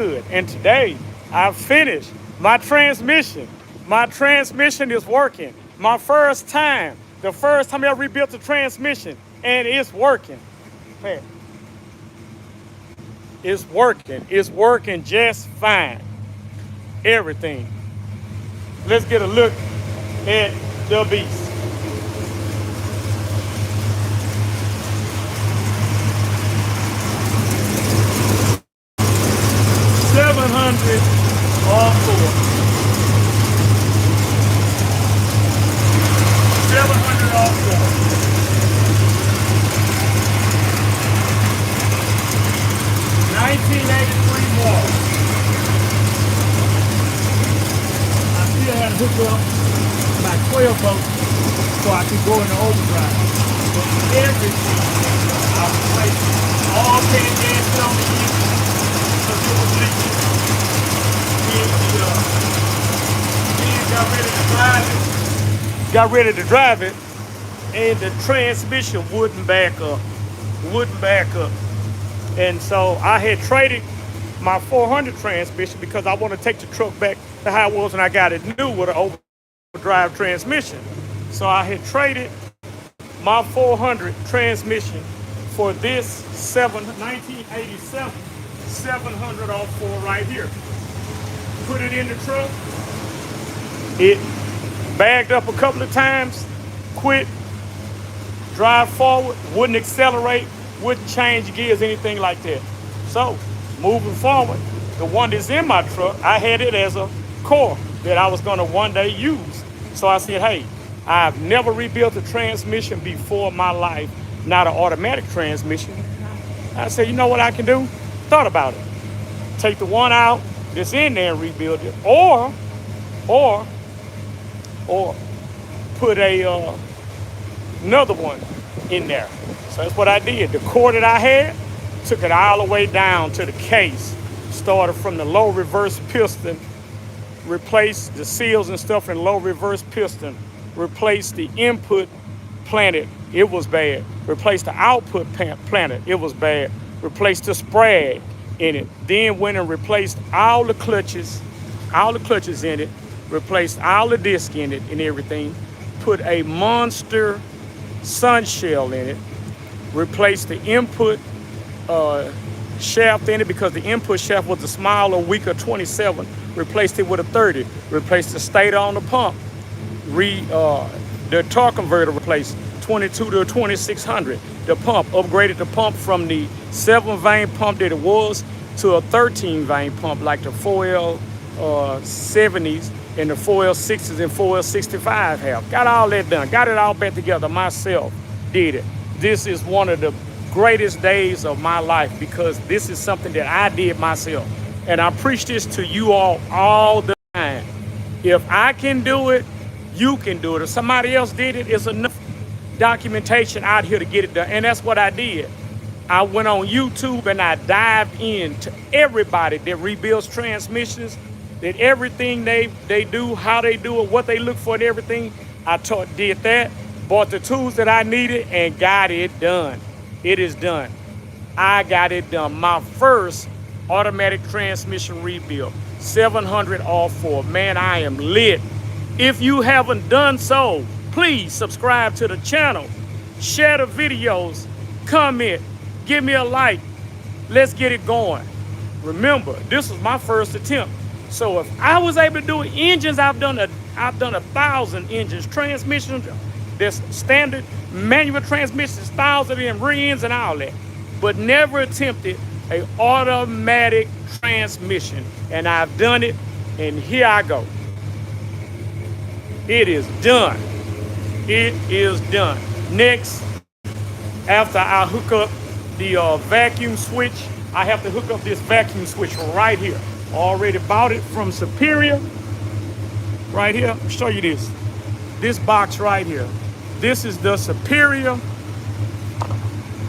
good. And today I finished my transmission. My transmission is working. My first time, the first time I rebuilt the transmission, and it's working. Man, it's working. It's working just fine. Everything. Let's get a look at the beast. 700 all four. 700 all four. 1983 more. I still had to hook up my 12 volt so I could go into overdrive. But everything I replaced, all 10 gas on the engine because it was leaking. Then got ready to drive it. Got ready to drive it, and the transmission wouldn't back up. Wouldn't back up. And so I had traded my 400 transmission because I want to take the truck back to how it was when I got it new with an overdrive transmission. So I had traded my 400 transmission for this 1987 700 off 4 right here. Put it in the truck. It bagged up a couple of times, quit, drive forward, wouldn't accelerate, wouldn't change gears, anything like that. So, moving forward, the one that's in my truck, I had it as a core that I was gonna one day use. So I said, hey, I've never rebuilt a transmission before in my life, not an automatic transmission. I said, you know what I can do? Thought about it. Take the one out that's in there and rebuild it, or put a another one in there. So that's what I did. The core that I had, took it all the way down to the case. Started from the low reverse piston, replaced the seals and stuff in low reverse piston, replaced the input planet, it was bad. Replaced the output planet, it was bad. Replaced the sprag in it. Then went and replaced all the clutches in it, replaced all the disc in it and everything, put a monster sun shell in it, replaced the input shaft in it because the input shaft was a smaller, weaker 27, replaced it with a 30, replaced the stator on the pump, the torque converter replaced 22 to a 2600. The pump, upgraded the pump from the 7 vein pump that it was to a 13 vein pump like the 4L 70s and the 4L60s and 4L65 have. Got all that done. Got it all back together myself. Did it. This is one of the greatest days of my life because this is something that I did myself. And I preach this to you all the time. If I can do it, you can do it. If somebody else did it, it's enough documentation out here to get it done. And that's what I did. I went on YouTube and I dived into everybody that rebuilds transmissions, that everything they do, how they do it, what they look for and everything. I did that, bought the tools that I needed and got it done. It is done. I got it done. My first automatic transmission rebuild, 700 all 4. Man, I am lit. If you haven't done so, please subscribe to the channel, share the videos, comment, give me a like. Let's get it going. Remember, this was my first attempt. So if I was able to do it, engines, I've done 1,000 engines, transmissions, there's standard manual transmissions, 1,000 of them, rear ends and all that, but never attempted an automatic transmission. And I've done it, and here I go. It is done. It is done. Next, after I hook up the vacuum switch, I have to hook up this vacuum switch right here. Already bought it from Superior. Right here, I'll show you this. This box right here. This is the Superior.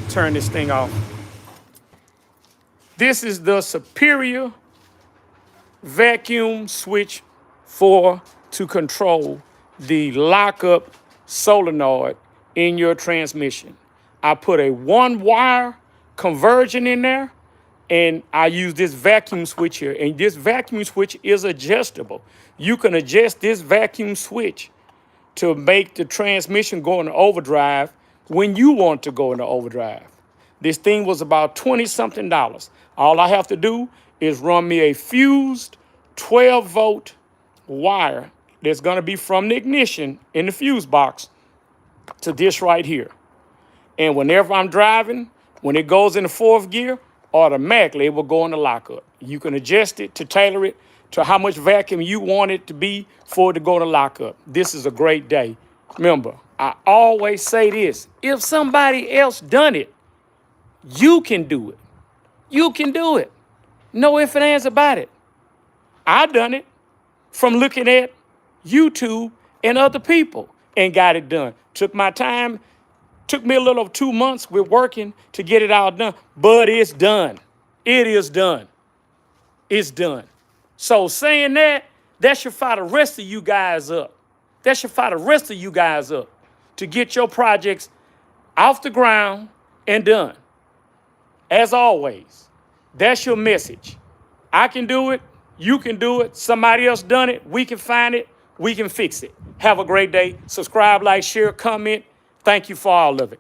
Turn this thing off. This is the Superior vacuum switch to control the lockup solenoid in your transmission. I put a 1-wire conversion in there and I use this vacuum switch here. And this vacuum switch is adjustable. You can adjust this vacuum switch to make the transmission go into overdrive when you want to go into overdrive. This thing was about 20-something. All I have to do is run me a fused 12-volt wire that's going to be from the ignition in the fuse box to this right here. And whenever I'm driving, when it goes into fourth gear, automatically it will go into lockup. You can adjust it to tailor it to how much vacuum you want it to be for it to go to lockup. This is a great day. Remember, I always say this: if somebody else done it, you can do it. You can do it. No ifs and ands about it. I done it from looking at YouTube and other people and got it done. Took my time, took me a little over 2 months with working to get it all done, but it's done. It is done. It's done. So saying that, that should fire the rest of you guys up. That should fire the rest of you guys up to get your projects off the ground and done. As always, that's your message. I can do it. You can do it. Somebody else done it. We can find it. We can fix it. Have a great day. Subscribe, like, share, comment. Thank you for all of it.